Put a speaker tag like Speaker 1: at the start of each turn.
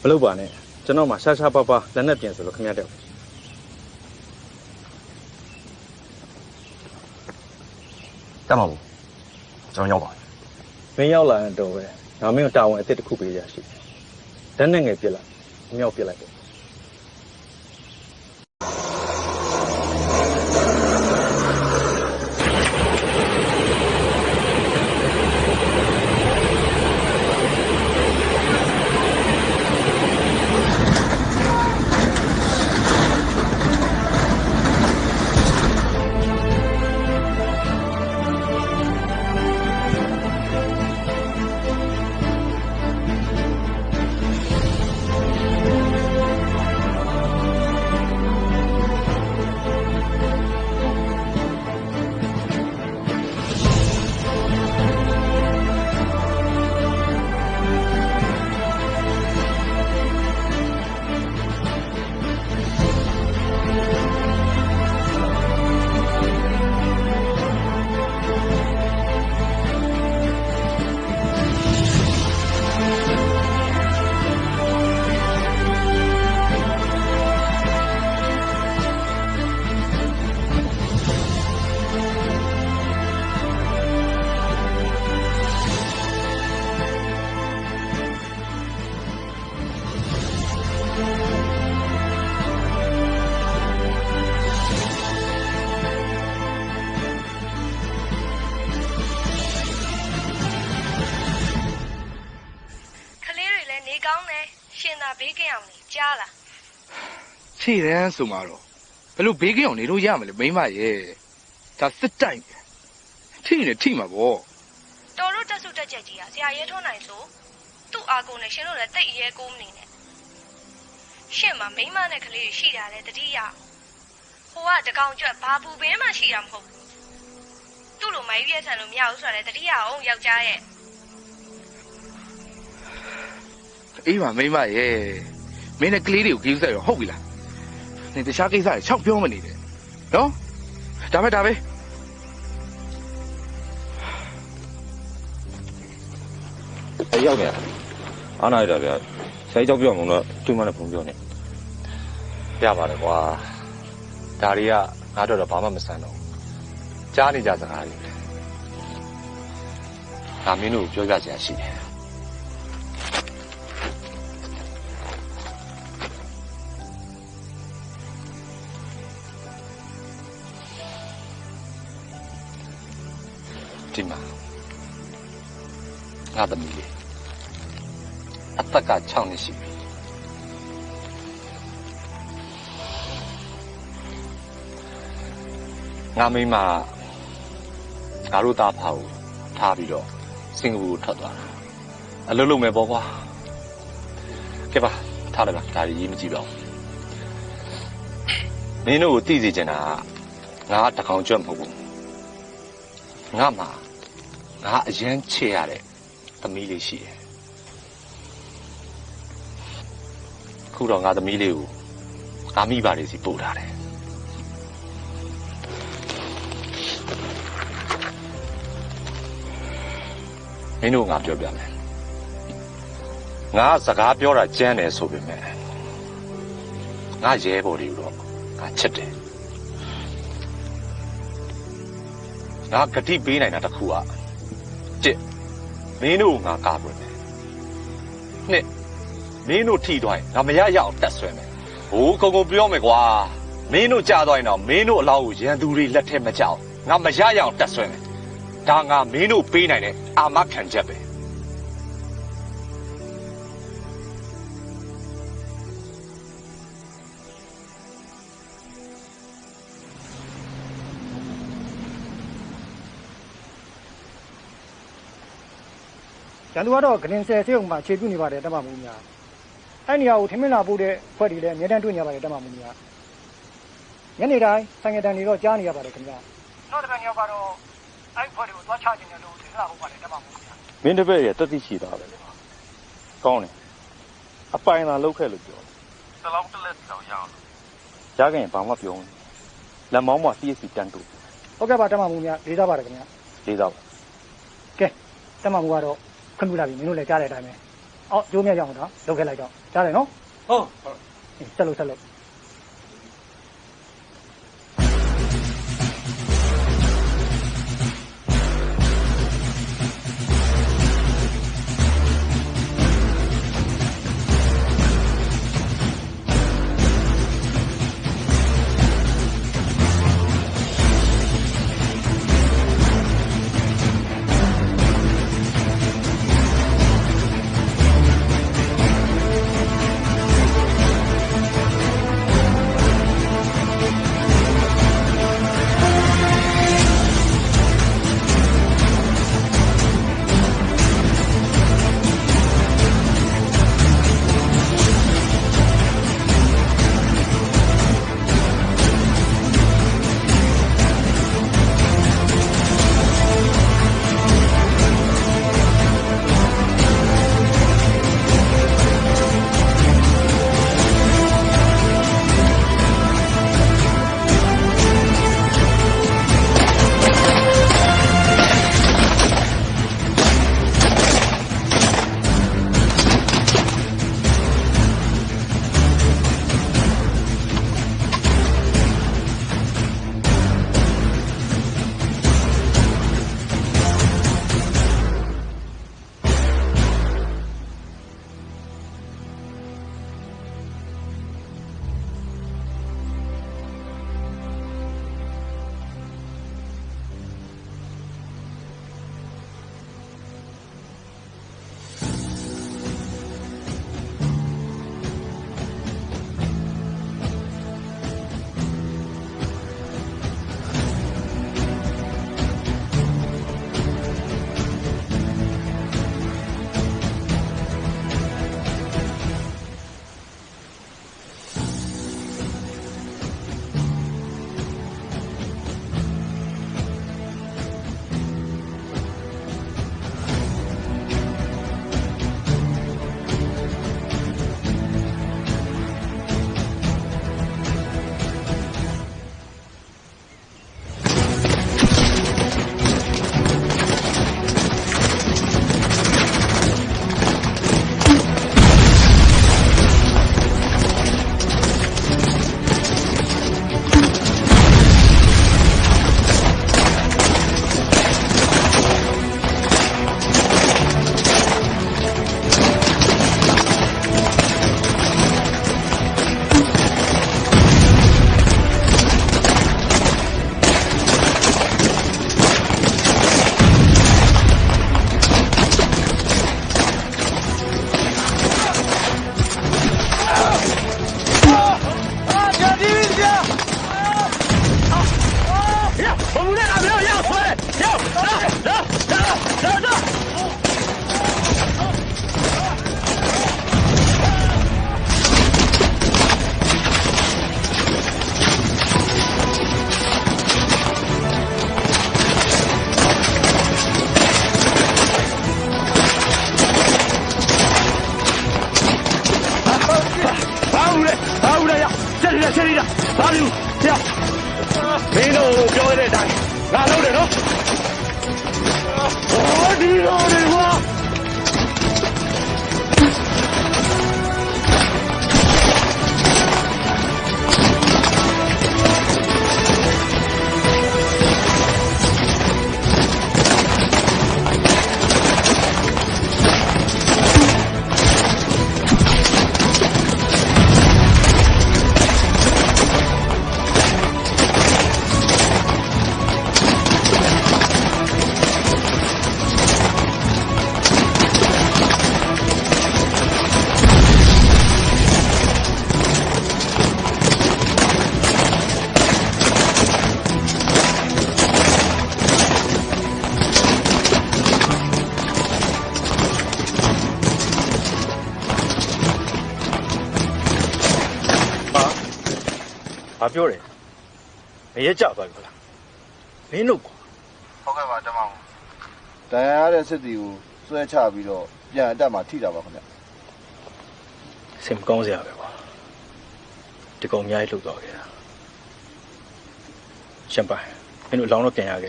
Speaker 1: မလုပ်ပါနဲ့ကျွန်တော်မှရှားရှားပါးပါးလက်နဲ့ပြင်ဆိုလို့ခင်ဗျားတက်
Speaker 2: တက်မှာဘူးကျွန်တော်ရောက်ပါ
Speaker 1: မင်းရောက်လာရင်တော့ပဲငါမင်းကိုတာဝန်အစ်စ်တစ်ခုပေးရရှိတယ်လက်နဲ့ငယ်ပြစ်လိုက်မြောက်ပြစ်လိုက်တယ်
Speaker 3: ခြေရန်ဆိုမှာတော့ဘယ်လိုဘေးကင်းအောင်နေလို့ရမလဲမိမရဲ့ဒါစစ်တိုင်ထိနေထိမှာပေါ့
Speaker 4: တော်တို့တက်စုတက်ချက်ကြီးอ่ะဆရာရဲထွန်းနိုင်ဆိုသူ့အာကိုနဲ့ရှင်တို့လည်းတိတ်အရဲကိုမနေနဲ့ရှင်မှာမိမနဲ့ကလေးရှိတာလေတတိယဟိုကတကောင်ကျွတ်ဘာပူပင်းမှရှိတာမဟုတ်သူ့လိုမိုင်းပြဲဆန်လို့မရဘူးဆိုတာလေတတိယအောင်ယောက်ျားရဲ့
Speaker 3: အေးပါမိမရဲ့မင်းနဲ့ကလေးတွေကိုကြည့်ဆက်ရောဟုတ်ပြီလားနင်တခြားကိစ္စတွေချောက်ပြောမနေနဲ့နော်ဒါပဲ
Speaker 2: ရောက်နေအားနာရတာဗျာဆရာကြောက်ပြောမှတော့ကျွမ်းမနဲ့ဖုန်းပြောနေပြပါတယ်ကွာဒါတွေကငါတော့ဘာမှမဆန်တော့ကြားနေကြစကားတွေဒါမင်းတို့ပြောပြချင်ရှိတယ်ဒီမှာငါသမီးလေးအသက်က6နှစ်ရှိပြီငါမိမငါတို့သားဖာကိုထားပြီးတော့စင်ကာပူကိုထွက်သွားတာအလုပ်လုပ်မယ်ပေါ့ကွာကဲပါထားလိုက်ပါဒါကြီးမကြည့်တော့မင်းတို့ကိုသိစေချင်တာငါတကောင်ကြွတ်မဟုတ်ဘူးငါမှငါအရင်ချေရတဲ့သမီးလေးရှိတယ်ခုတော့ငါသမီးလေးကိုငါမိဘလေးစီပို့ထားတယ်မင်းတို့ငါပြောပြမယ်ငါစကားပြောတာကြမ်းတယ်ဆိုပေမဲ့ငါရဲဘော်တွေကိုတော့ငါချစ်တယ်ငါဂတိပေးနိုင်တာတစ်ခုက1မင်းတို့ငါကားပွင့်မယ်2မင်းတို့ထိသွားရင်ငါမရရအောင်တက်ဆွဲမယ်ဟိုးကုန်ပြောမယ်ကွာမင်းတို့ကြာသွားရင်တော့မင်းတို့အလောက်ကိုရန်သူတွေလက်ထက်မကြောက်ငါမရရအောင်တက်ဆွဲမယ်ဒါငါမင်းတို့ပေးနိုင်တဲ့အာမခံချက်ပဲ
Speaker 5: ရန်သူကတော့ဂလင်ဆယ်ဆေးုံမှာအခြေပြုနေပါတယ်တက်မှမူများအဲ့နေရာကိုထမင်းလာပို့တဲ့ဖွဲ့တွေလည်းအများတန်းတွေ့နေရပါတယ်တက်မှမူများညနေတိုင်းဆိုင်ငယ်တန်တွေတော့ကြားနေရပါတယ်ခင်ဗျာနောက်တစ်ခါရောက်ကတော့အဲ့ဖွဲ့တွေကိုသွားချခြင်းတယ်လို့ထင်လာဖို့ပါတယ်တက်မှမူများ
Speaker 1: မင်းတစ်ပည့်ရဲ့တက်သိရှိတာပဲလေကောင်းတယ်အပိုင်သာလောက်ခဲ့လို့ပြော
Speaker 2: စလောင်းတစ်လက်တောင်ရအောင်
Speaker 1: ရခင်ဘာမှပြောဘူးလက်မောင်းမှာ CSC တန်းတူ
Speaker 5: ဟုတ်ကဲ့ပါတက်မှမူများလေးစားပါတယ်ခင်ဗျာ
Speaker 1: လေးစားပါ
Speaker 5: ကဲတက်မှမူကတော့ခွင့်ပြုလာပြီမင်းတို့လည်းကြားတဲ့အတိုင်းပဲ အော်ကျိုးမြတ်ရအောင်ဒါလုပ်ခဲ့လိုက်တော့ကြားတယ်နော်
Speaker 2: ဟုတ်
Speaker 5: ဆက်လို့
Speaker 2: ချက်လိုက်တာဘာလို့ပြောမင်းတို့ပြောရတဲ့အတိုင်းငါလုပ်တယ်နော်ဟောဒီလိုတွေကွာဘာပြောတယ်မရဲကြသွားပြီခလားမင်းတို့ကွာ
Speaker 6: ဟုတ်ကဲ့ပါတမောင်တန်ရရတဲ့စစ်တီကိုဆွဲချပြီးတော့ပြန်အတက်မှာထိတာပါခင်ဗျ
Speaker 1: စင်ကောင်းစရာပဲကွာဒီကောင်အများကြီးလှုပ်သွားခဲ့တာရှင်ပိုင်မင်းတို့လောင်းတော့ပြန်ရခဲ့